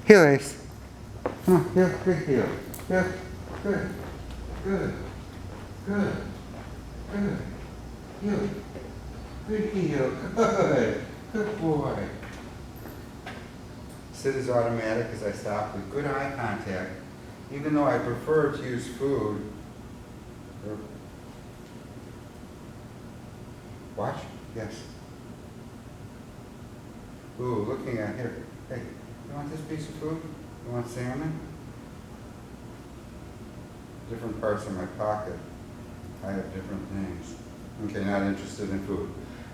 Heel, Ace. Come on, heel, good heel. Heel, good, good, good, good. Heel, good heel, good, good boy. Sit is automatic as I stop with good eye contact, even though I prefer to use food. Watch, yes. Ooh, looking at here. Hey, you want this piece of food? You want salmon? Different parts of my pocket. I have different things. Okay, not interested in food.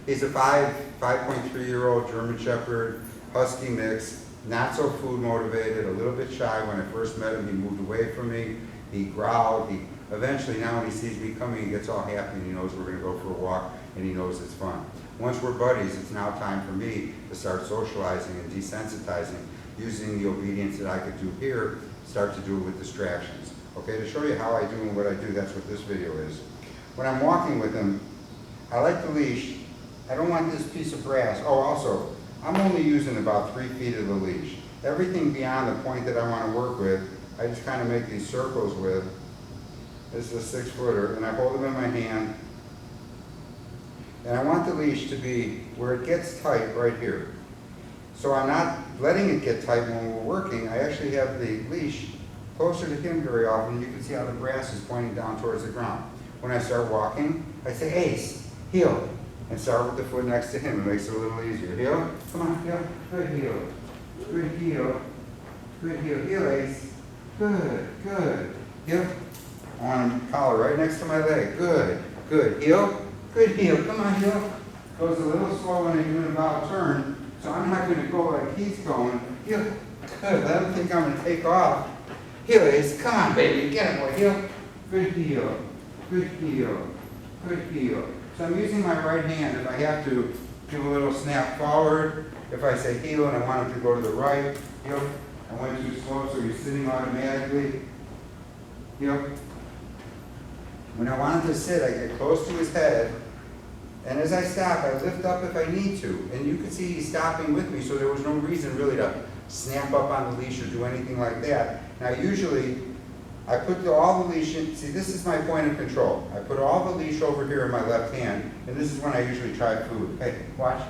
He's a 5.3-year-old German Shepherd, Husky mix, not so food motivated, a little bit shy. When I first met him, he moved away from me. He growled. Eventually, now when he sees me coming, he gets all happy and he knows we're going to go for a walk and he knows it's fun. Once we're buddies, it's now time for me to start socializing and desensitizing, using the obedience that I could do here, start to do it with distractions. Okay, to show you how I do and what I do, that's what this video is. When I'm walking with him, I like the leash. I don't want this piece of brass. Oh, also, I'm only using about 3 feet of the leash. Everything beyond the point that I want to work with, I just kind of make these circles with. This is a 6-footer, and I hold them in my hand. And I want the leash to be where it gets tight right here. So I'm not letting it get tight when we're working. I actually have the leash closer to him very often. You can see how the brass is pointing down towards the ground. When I start walking, I say, Ace, heel, and start with the foot next to him. It makes it a little easier. Heel, come on, heel, good heel, good heel, good heel, heel, Ace, good, good, heel. I want him collar right next to my leg, good, good, heel, good heel, come on, heel. Goes a little slow when I do an about turn, so I'm not going to go like he's going. Heel, good, let him think I'm going to take off. Heel, Ace, come on, baby, get him, boy, heel, good heel, good heel, good heel. So I'm using my right hand if I have to give a little snap forward. If I say heel and I want him to go to the right, heel. I went too slow, so he's sitting automatically. Heel. When I want him to sit, I get close to his head, and as I stop, I lift up if I need to. And you can see he's stopping with me, so there was no reason really to snap up on the leash or do anything like that. Now usually, I put all the leash in. See, this is my point of control. I put all the leash over here in my left hand, and this is when I usually try food. Hey, watch.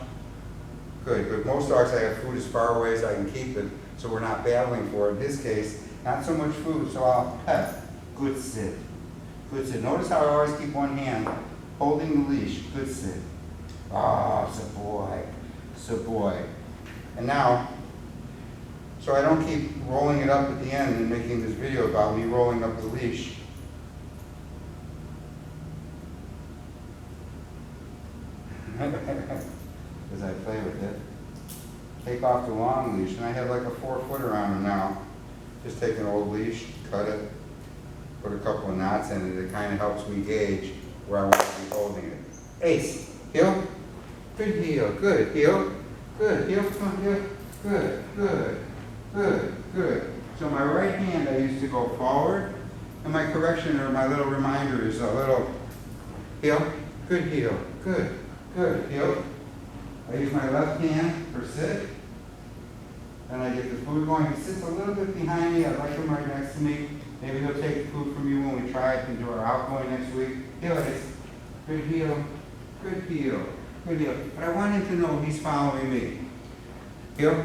Good, good. Most dogs, I have food as far away as I can keep it, so we're not battling for it. In his case, not so much food, so I'll pet. Good sit. Good sit. Notice how I always keep one hand holding the leash. Good sit. Oh, it's a boy. It's a boy. And now, so I don't keep rolling it up at the end and making this video about me rolling up the leash. As I play with it. Take off the long leash, and I have like a 4-footer on him now. Just take an old leash, cut it, put a couple of knots in it. It kind of helps me gauge where I want to be holding it. Ace, heel, good heel, good heel, good heel, come on, heel, good, good. Good, good. So my right hand I used to go forward, and my correction or my little reminder is a little heel, good heel, good, good, heel. I use my left hand for sit, and I get the food going. He sits a little bit behind me. I like him right next to me. Maybe he'll take the food from you when we try it and do our outgoing next week. Heel, Ace, good heel, good heel, good heel. But I want him to know he's following me. Heel.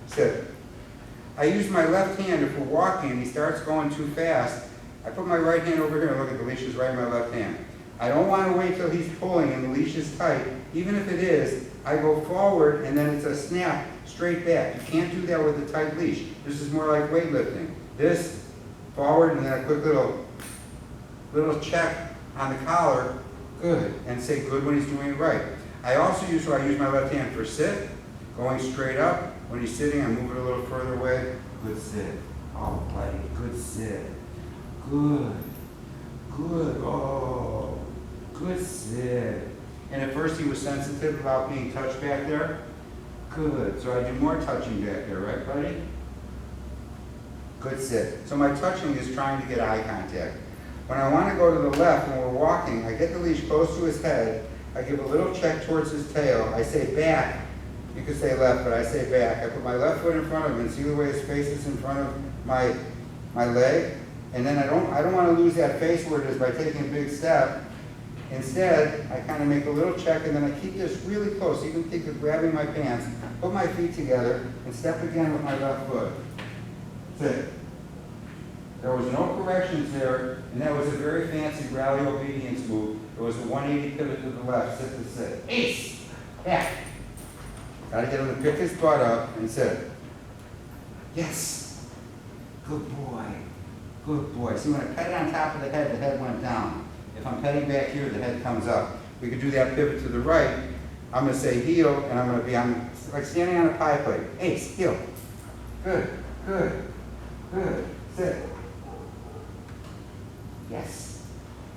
Sit. I use my left hand if we're walking and he starts going too fast. I put my right hand over here and look at the leash is right in my left hand. I don't want to wait till he's pulling and the leash is tight. Even if it is, I go forward and then it's a snap straight back. You can't do that with a tight leash. This is more like weightlifting. This, forward, and then a quick little check on the collar. Good. And say good when he's doing it right. I also use my left hand for sit, going straight up. When he's sitting, I move it a little further away. Good sit. Oh, buddy. Good sit. Good. Good. Oh, good sit. And at first he was sensitive about being touched back there. Good. So I do more touching back there, right, buddy? Good sit. So my touching is trying to get eye contact. When I want to go to the left when we're walking, I get the leash close to his head. I give a little check towards his tail. I say back. You could say left, but I say back. I put my left foot in front of him and see the way his face is in front of my leg. And then I don't want to lose that face where it is by taking a big step. Instead, I kind of make a little check and then I keep this really close. You can think of grabbing my pants, put my feet together, and step again with my left foot. That's it. There was no corrections there, and that was a very fancy rally obedience move. It was a 180 pivot to the left, sit to sit. Ace! Back! Got to get him to pick his butt up and sit. Yes! Good boy. Good boy. See, when I pet it on top of the head went down. If I'm petting back here, the head comes up. We could do that pivot to the right. I'm going to say heel, and I'm going to be on, like standing on a pie plate. Ace, heel. Good, good, good. Sit. Yes.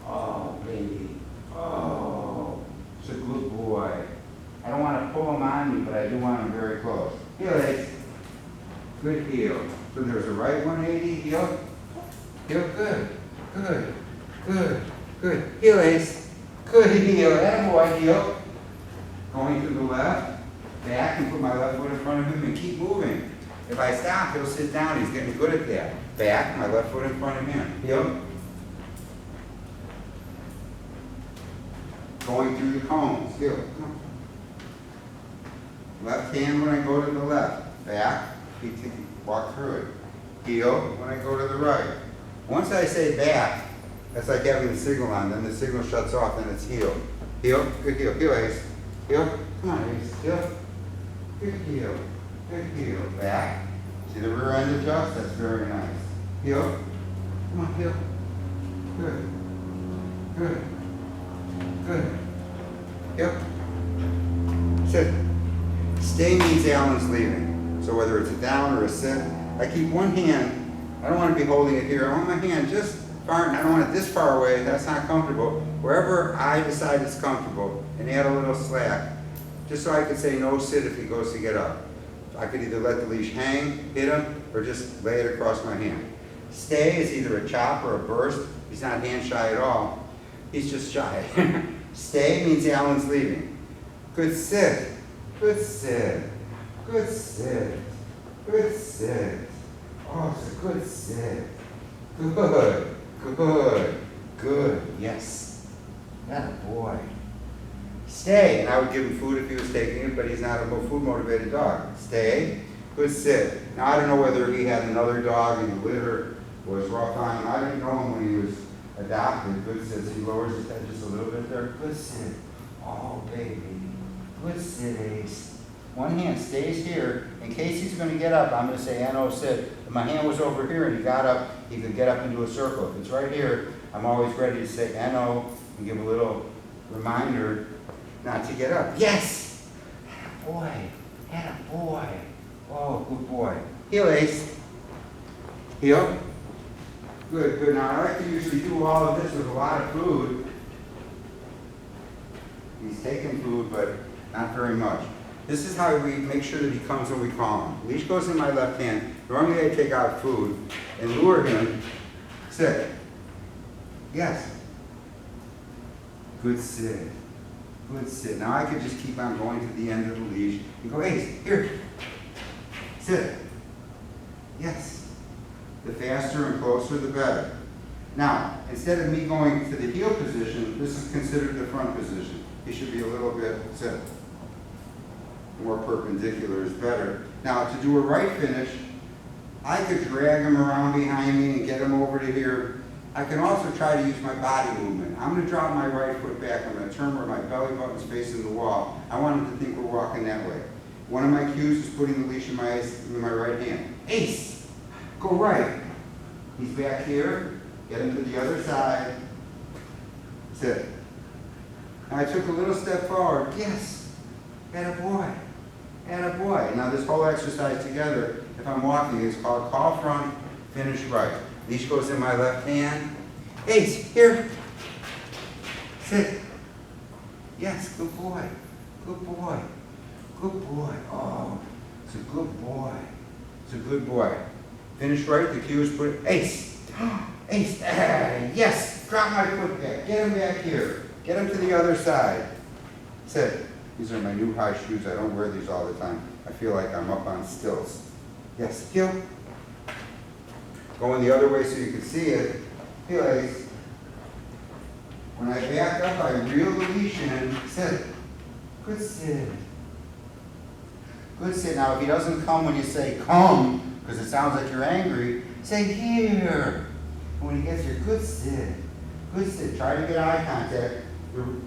Oh, baby. Oh, it's a good boy. I don't want to pull him on me, but I do want him very close. Heel, Ace. Good heel. So there's a right 180, heel. Heel, good, good, good, good. Heel, Ace. Good heel. Attaboy, heel. Going to the left, back, and put my left foot in front of him and keep moving. If I stop, he'll sit down. He's getting good at that. Back, my left foot in front of him. Heel. Going through the cones. Heel. Left hand when I go to the left. Back, walk through it. Heel when I go to the right. Once I say back, that's like having the signal on. Then the signal shuts off, then it's heel. Heel, good heel. Heel, Ace. Heel, come on, Ace. Heel. Good heel. Good heel. Back. See the rear end adjust? That's very nice. Heel. Come on, heel. Good. Good. Good. Heel. Sit. Stay means Allan's leaving. So whether it's a down or a sit, I keep one hand. I don't want to be holding it here. I want my hand just far, I don't want it this far away. That's not comfortable. Wherever I decide it's comfortable, and add a little slack, just so I could say no sit if he goes to get up. I could either let the leash hang, hit him, or just lay it across my hand. Stay is either a chop or a burst. He's not hand shy at all. He's just shy. Stay means Allan's leaving. Good sit. Good sit. Good sit. Good sit. Oh, it's a good sit. Good. Good. Good. Yes. That a boy. Stay. And I would give him food if he was taking it, but he's not a food motivated dog. Stay. Good sit. Now I don't know whether he had another dog in the litter or was rough on him. I didn't know him when he was adopted. Good sit. So he lowers his head just a little bit there. Good sit. Oh, baby. Good sit, Ace. One hand stays here. In case he's going to get up, I'm going to say N-O sit. If my hand was over here and he got up, he could get up into a circle. If it's right here, I'm always ready to say N-O and give a little reminder not to get up. Yes! Boy. Boy. Oh, good boy. Heel, Ace. Heel. Good, good. Now, I like to usually do all of this with a lot of food. He's taking food, but not very much. This is how we make sure that he comes when we call him. Leash goes in my left hand. Normally I take out food and lure him. Sit. Yes. Good sit. Good sit. Now I could just keep on going to the end of the leash and go, Ace, here. Sit. Yes. The faster and closer, the better. Now, instead of me going to the heel position, this is considered the front position. He should be a little bit, sit. More perpendicular is better. Now, to do a right finish, I could drag him around behind me and get him over to here. I can also try to use my body movement. I'm going to drop my right foot back. I'm going to turn where my belly button's facing the wall. I want him to think we're walking that way. One of my cues is putting the leash in my right hand. Ace! Go right. He's back here. Get him to the other side. Sit. Now I took a little step forward. Yes. Attaboy. Attaboy. Now this whole exercise together, if I'm walking, is called call front, finish right. Leash goes in my left hand. Ace, here. Sit. Yes, good boy. Good boy. Good boy. Oh, it's a good boy. It's a good boy. Finish right, the cue is put, Ace. Ace. Yes. Drop my foot back. Get him back here. Get him to the other side. Sit. These are my new high shoes. I don't wear these all the time. I feel like I'm up on stilts. Yes, heel. Going the other way so you can see it. Heel, Ace. When I back up, I reel the leash in. Sit. Good sit. Good sit. Now, if he doesn't come when you say come, because it sounds like you're angry, say here. And when he gets here, good sit. Good sit. Try to get eye contact.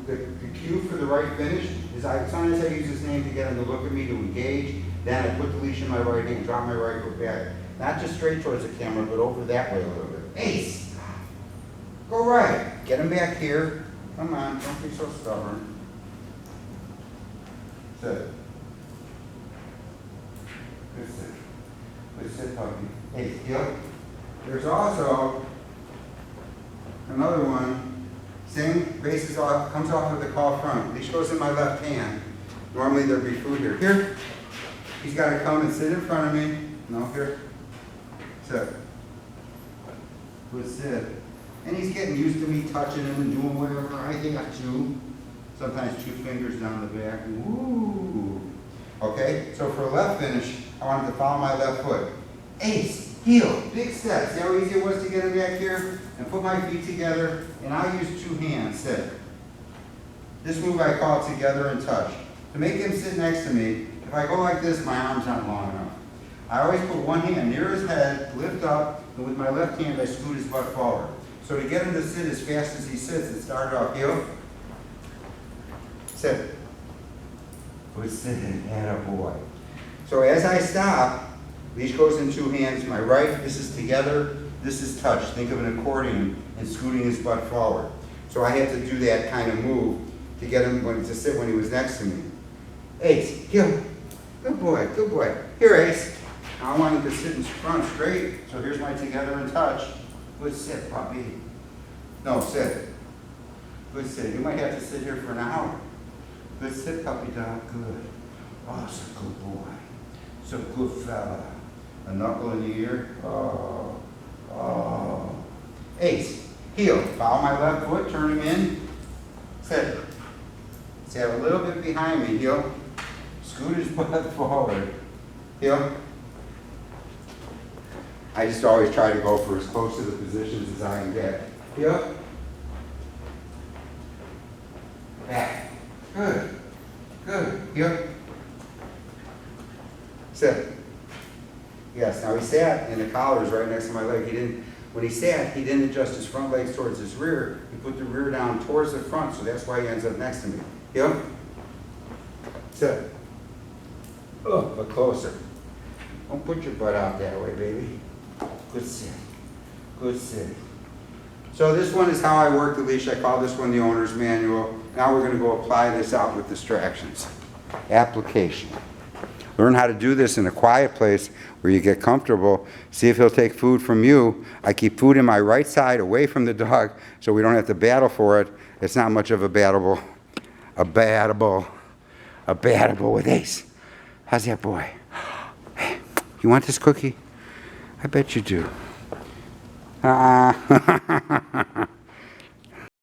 The cue for the right finish is sometimes I use his name to get him to look at me, to engage. Then I put the leash in my right hand, drop my right foot back. Not just straight towards the camera, but over that way a little bit. Ace! Go right. Get him back here. Come on, don't be so stubborn. Sit. Good sit. Good sit, puppy. Ace, heel. There's also another one. Same bases off, comes off with the call front. Leash goes in my left hand. Normally there'd be food here. Here. He's got to come and sit in front of me. No, here. Sit. Good sit. And he's getting used to me touching him and doing whatever I got to. Sometimes 2 fingers down the back. Woo. Okay, so for a left finish, I want him to follow my left foot. Ace, heel, big step. See how easy it was to get him back here? And put my feet together, and I use 2 hands. Sit. This move I call together and touch. To make him sit next to me, if I go like this, my arm's not long enough. I always put one hand near his head, lift up, and with my left hand I scoot his butt forward. So to get him to sit as fast as he sits, it started off heel. Sit. Good sit, attaboy. So as I stop, leash goes in 2 hands. My right, this is together, this is touch. Think of an accordion and scooting his butt forward. So I had to do that kind of move to get him to sit when he was next to me. Ace, heel. Good boy, good boy. Here, Ace. Now I want him to sit in front straight. So here's my together and touch. Good sit, puppy. No, sit. Good sit. You might have to sit here for an hour. Good sit, puppy dog. Good. Oh, so good boy. So good fella. A knuckle in the ear. Oh. Oh. Ace. Heel. Follow my left foot. Turn him in. Sit. Stay a little bit behind me. Heel. Scoot his butt forward. Heel. I just always try to go for as close to the positions as I can get. Heel. Back. Good. Good. Heel. Sit. Yes, now he sat and the collar is right next to my leg. When he sat, he didn't adjust his front legs towards his rear. He put the rear down towards the front, so that's why he ends up next to me. Heel. Sit. Oh, but closer. Don't put your butt out that way, baby. Good sit. Good sit. So this one is how I work the leash. I call this one the owner's manual. Now we're going to go apply this out with distractions. Application. Learn how to do this in a quiet place where you get comfortable. See if he'll take food from you. I keep food in my right side away from the dog so we don't have to battle for it. It's not much of a battle with Ace. How's that boy? Hey, you want this cookie? I bet you do.